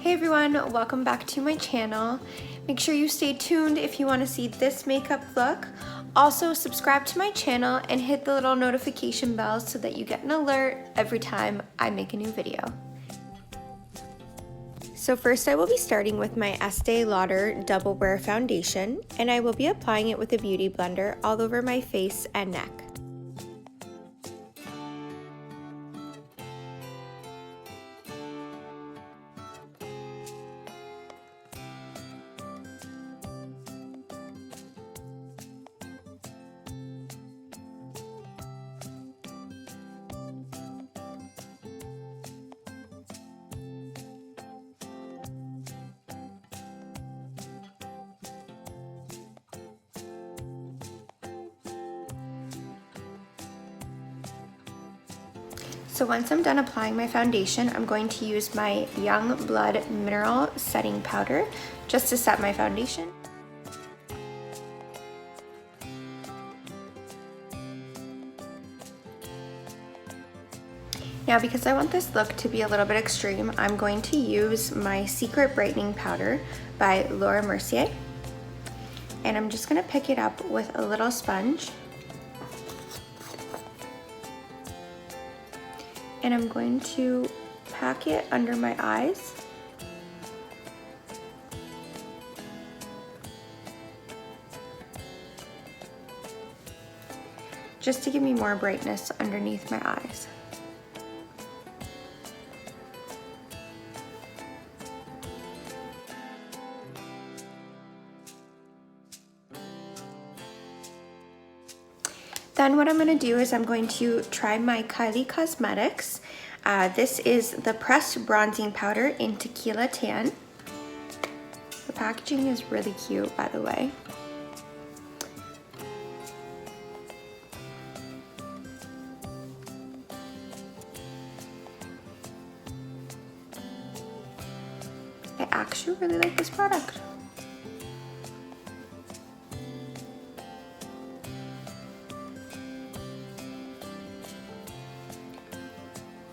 Hey everyone, welcome back to my channel. Make sure you stay tuned if you want to see this makeup look. Also subscribe to my channel and hit the little notification bell so that you get an alert every time I make a new video. So first I will be starting with my Estee Lauder Double Wear Foundation, and I will be applying it with a beauty blender all over my face and neck. So once I'm done applying my foundation, I'm going to use my Young Blood Mineral Setting Powder just to set my foundation. Now because I want this look to be a little bit extreme, I'm going to use my Secret Brightening Powder by Laura Mercier. And I'm just gonna pick it up with a little sponge. And I'm going to pack it under my eyes. Just to give me more brightness underneath my eyes. Then what I'm going to do is I'm going to try my Kylie Cosmetics. This is the pressed bronzing powder in Tequila Tan. The packaging is really cute, by the way. I actually really like this product.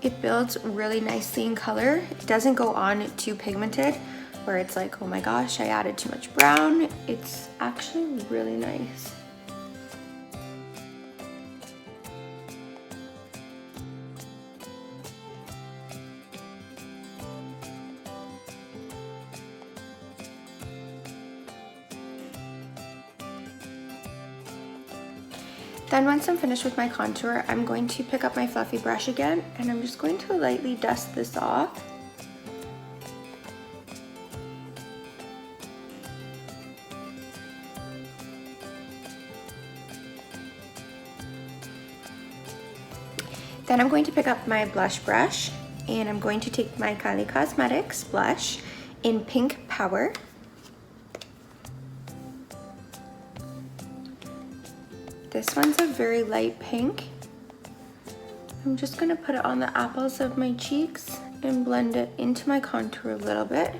It builds really nicely in color. It doesn't go on too pigmented where it's like, oh my gosh, I added too much brown. It's actually really nice. Then once I'm finished with my contour, I'm going to pick up my fluffy brush again, and I'm just going to lightly dust this off. Then I'm going to pick up my blush brush, and I'm going to take my Kylie Cosmetics blush in Pink Power. This one's a very light pink. I'm just gonna put it on the apples of my cheeks and blend it into my contour a little bit.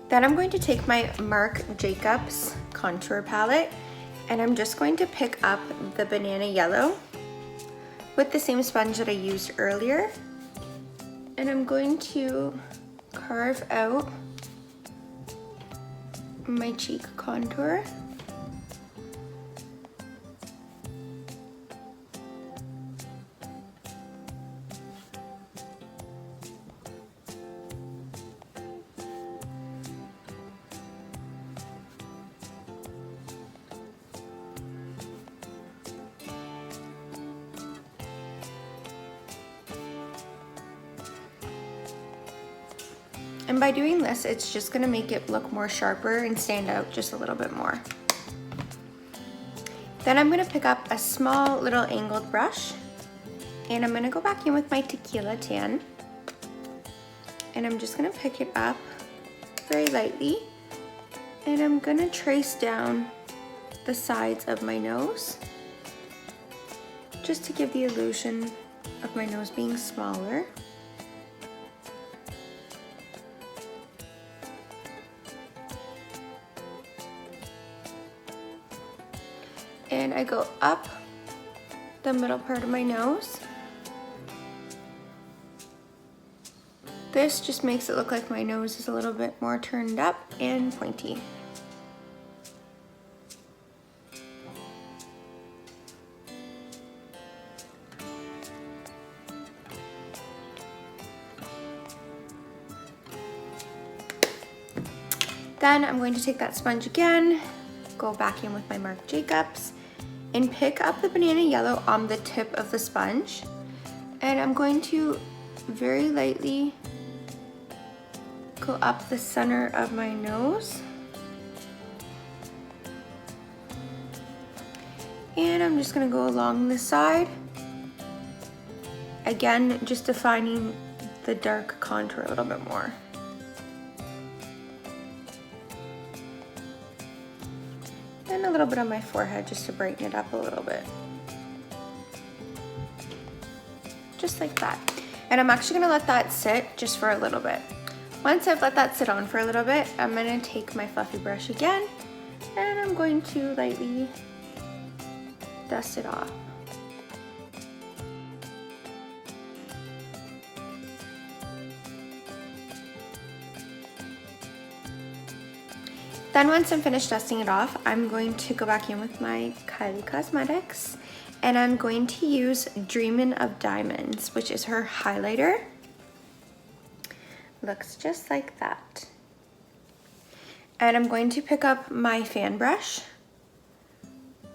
Then I'm going to take my Marc Jacobs contour palette, and I'm just going to pick up the banana yellow with the same sponge that I used earlier, and I'm going to carve out my cheek contour. And by doing this, it's just gonna make it look more sharper and stand out just a little bit more. Then I'm gonna pick up a small little angled brush, and I'm gonna go back in with my Tequila Tan, and I'm just gonna pick it up very lightly, and I'm gonna trace down the sides of my nose just to give the illusion of my nose being smaller. and I go up the middle part of my nose. This just makes it look like my nose is a little bit more turned up and pointy. Then I'm going to take that sponge again, go back in with my Marc Jacobs, and pick up the banana yellow on the tip of the sponge. And I'm going to very lightly go up the center of my nose. And I'm just gonna go along the side. Again, just defining the dark contour a little bit more. And a little bit on my forehead just to brighten it up a little bit. Just like that. And I'm actually gonna let that sit just for a little bit. Once I've let that sit on for a little bit, I'm gonna take my fluffy brush again and I'm going to lightly dust it off. Then once I'm finished dusting it off, I'm going to go back in with my Kylie Cosmetics and I'm going to use Dreamin' of Diamonds, which is her highlighter. Looks just like that. And I'm going to pick up my fan brush,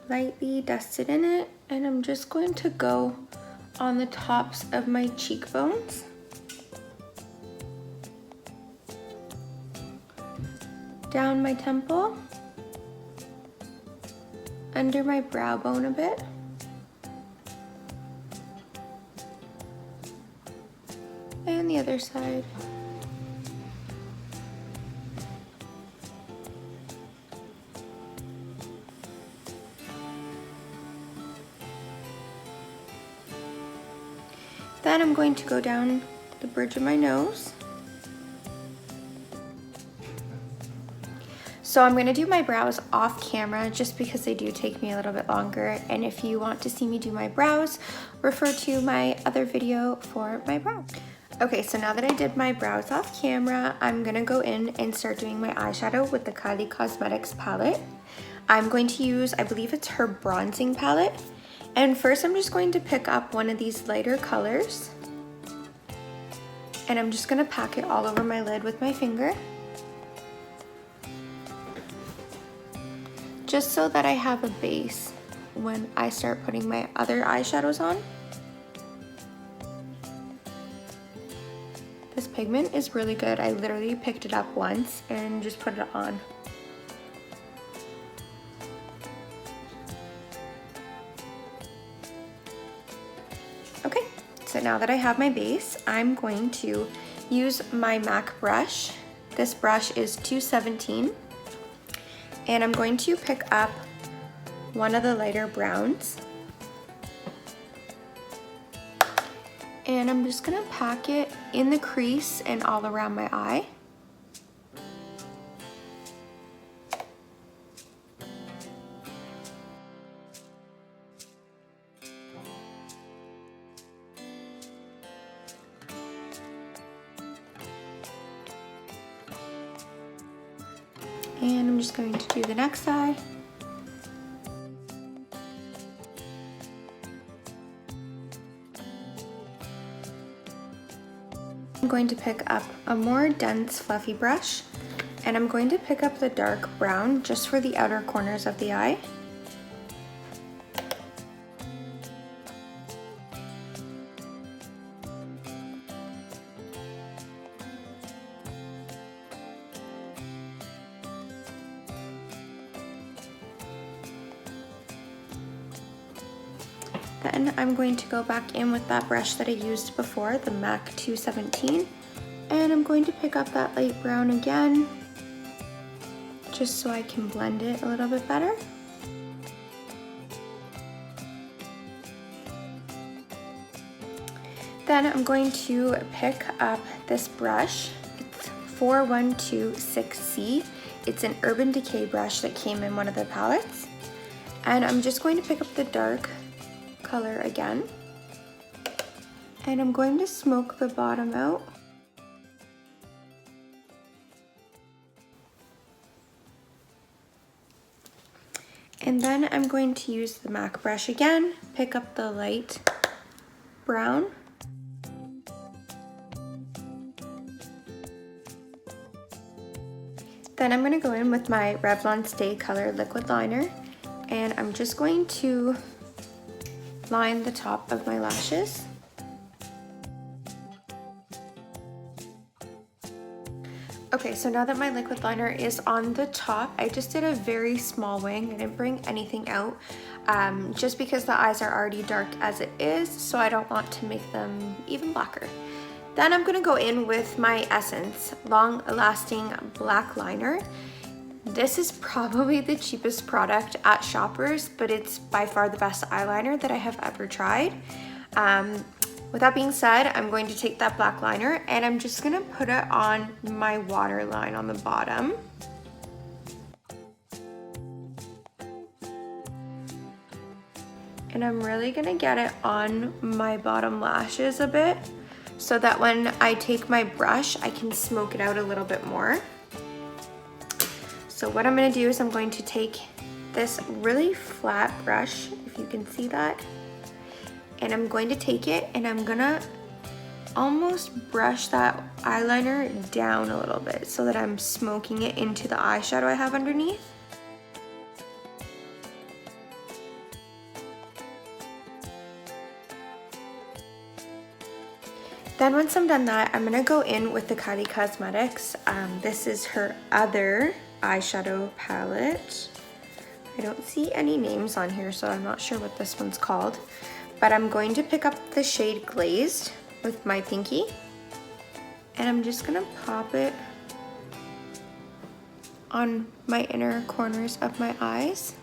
lightly dust it in it, and I'm just going to go on the tops of my cheekbones. Down my temple, under my brow bone a bit, and the other side. Then I'm going to go down the bridge of my nose. So I'm gonna do my brows off camera just because they do take me a little bit longer. And if you want to see me do my brows, refer to my other video for my brows. Okay, so now that I did my brows off camera, I'm gonna go in and start doing my eyeshadow with the Kylie Cosmetics palette. I'm going to use, I believe it's her bronzing palette. And first I'm just going to pick up one of these lighter colors. And I'm just gonna pack it all over my lid with my finger. Just so that I have a base when I start putting my other eyeshadows on. This pigment is really good. I literally picked it up once and just put it on. Okay, so now that I have my base, I'm going to use my MAC brush. This brush is 217. And I'm going to pick up one of the lighter browns. And I'm just gonna pack it in the crease and all around my eye. And I'm just going to do the next side. I'm going to pick up a more dense fluffy brush and I'm going to pick up the dark brown just for the outer corners of the eye. Then I'm going to go back in with that brush that I used before, the MAC 217, and I'm going to pick up that light brown again, just so I can blend it a little bit better. Then I'm going to pick up this brush. It's 4126C. It's an Urban Decay brush that came in one of the palettes. And I'm just going to pick up the dark color again. And I'm going to smoke the bottom out. And then I'm going to use the MAC brush again, pick up the light brown. Then I'm gonna go in with my Revlon Stay Color Liquid Liner, and I'm just going to line the top of my lashes. Okay, so now that my liquid liner is on the top, I just did a very small wing. I didn't bring anything out, just because the eyes are already dark as it is, so I don't want to make them even blacker. Then I'm gonna go in with my Essence Long Lasting Black Liner. This is probably the cheapest product at Shoppers, but it's by far the best eyeliner that I have ever tried. With that being said, I'm going to take that black liner and I'm just gonna put it on my waterline on the bottom. And I'm really gonna get it on my bottom lashes a bit so that when I take my brush, I can smoke it out a little bit more. So what I'm gonna do is I'm going to take this really flat brush, if you can see that, and I'm going to take it and I'm gonna almost brush that eyeliner down a little bit so that I'm smoking it into the eyeshadow I have underneath. Then once I'm done that, I'm gonna go in with the Kylie Cosmetics. This is her other eyeshadow palette. I don't see any names on here, so I'm not sure what this one's called. But I'm going to pick up the shade Glazed with my pinky. And I'm just gonna pop it on my inner corners of my eyes.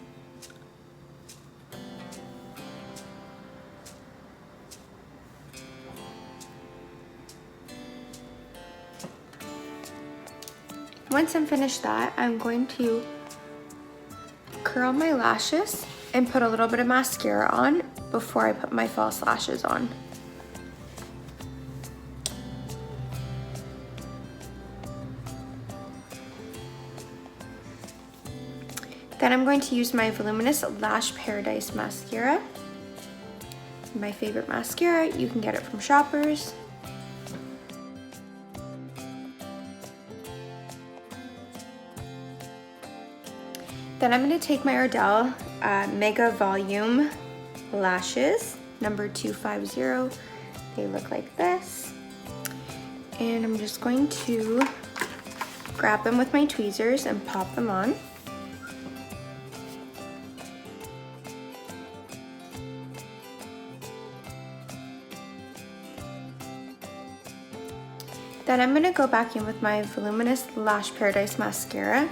Once I'm finished that, I'm going to curl my lashes and put a little bit of mascara on before I put my false lashes on. Then I'm going to use my Voluminous Lash Paradise mascara. My favorite mascara, you can get it from Shoppers. Then I'm going to take my Ardell Mega Volume Lashes, number 250. They look like this. And I'm just going to grab them with my tweezers and pop them on. Then I'm going to go back in with my Voluminous Lash Paradise mascara.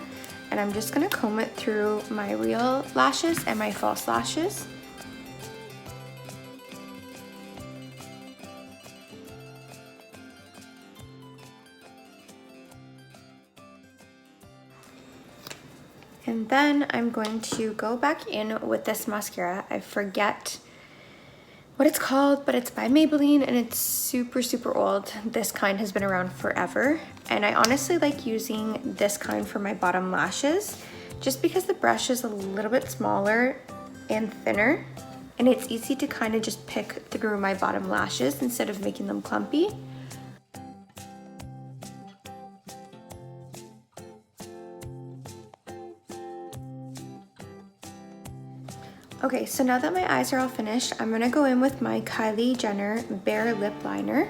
And I'm just gonna comb it through my real lashes and my false lashes. And then I'm going to go back in with this mascara. I forget what it's called, but it's by Maybelline and it's super, super old. This kind has been around forever. And I honestly like using this kind for my bottom lashes just because the brush is a little bit smaller and thinner and it's easy to kind of just pick through my bottom lashes instead of making them clumpy. Okay, so now that my eyes are all finished, I'm gonna go in with my Kylie Jenner Bare Lip Liner.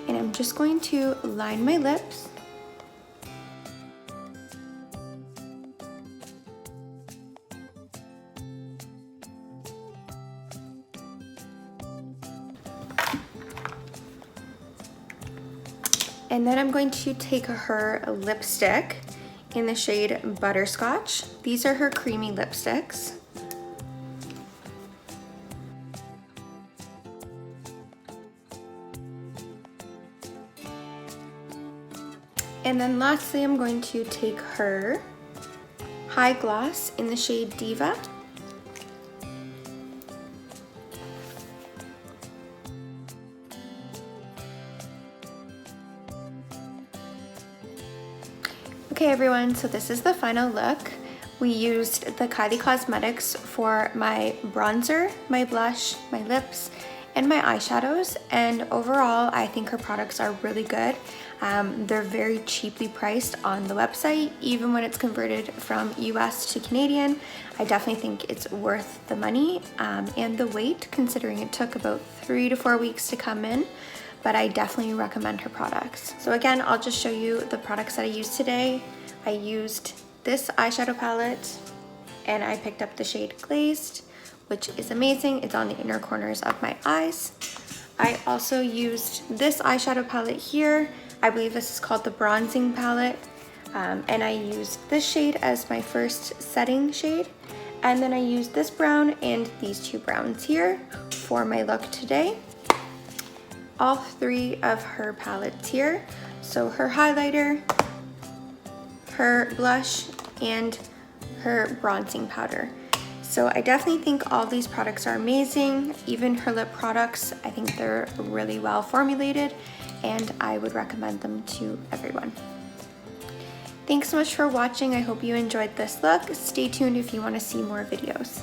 And I'm just going to line my lips. And then I'm going to take her lipstick in the shade Butterscotch. These are her creamy lipsticks. And then lastly, I'm going to take her High Gloss in the shade Diva. Okay everyone, so this is the final look. We used the Kylie Cosmetics for my bronzer, my blush, my lips, and my eyeshadows, and overall I think her products are really good. They're very cheaply priced on the website, even when it's converted from US to Canadian. I definitely think it's worth the money and the wait, considering it took about 3 to 4 weeks to come in. But I definitely recommend her products. So again, I'll just show you the products that I used today. I used this eyeshadow palette and I picked up the shade Glazed, which is amazing. It's on the inner corners of my eyes. I also used this eyeshadow palette here. I believe this is called the Bronzing palette. And I used this shade as my first setting shade. And then I used this brown and these two browns here for my look today. All 3 of her palettes here. So her highlighter, her blush, and her bronzing powder. So I definitely think all these products are amazing. Even her lip products, I think they're really well formulated and I would recommend them to everyone. Thanks so much for watching. I hope you enjoyed this look. Stay tuned if you want to see more videos.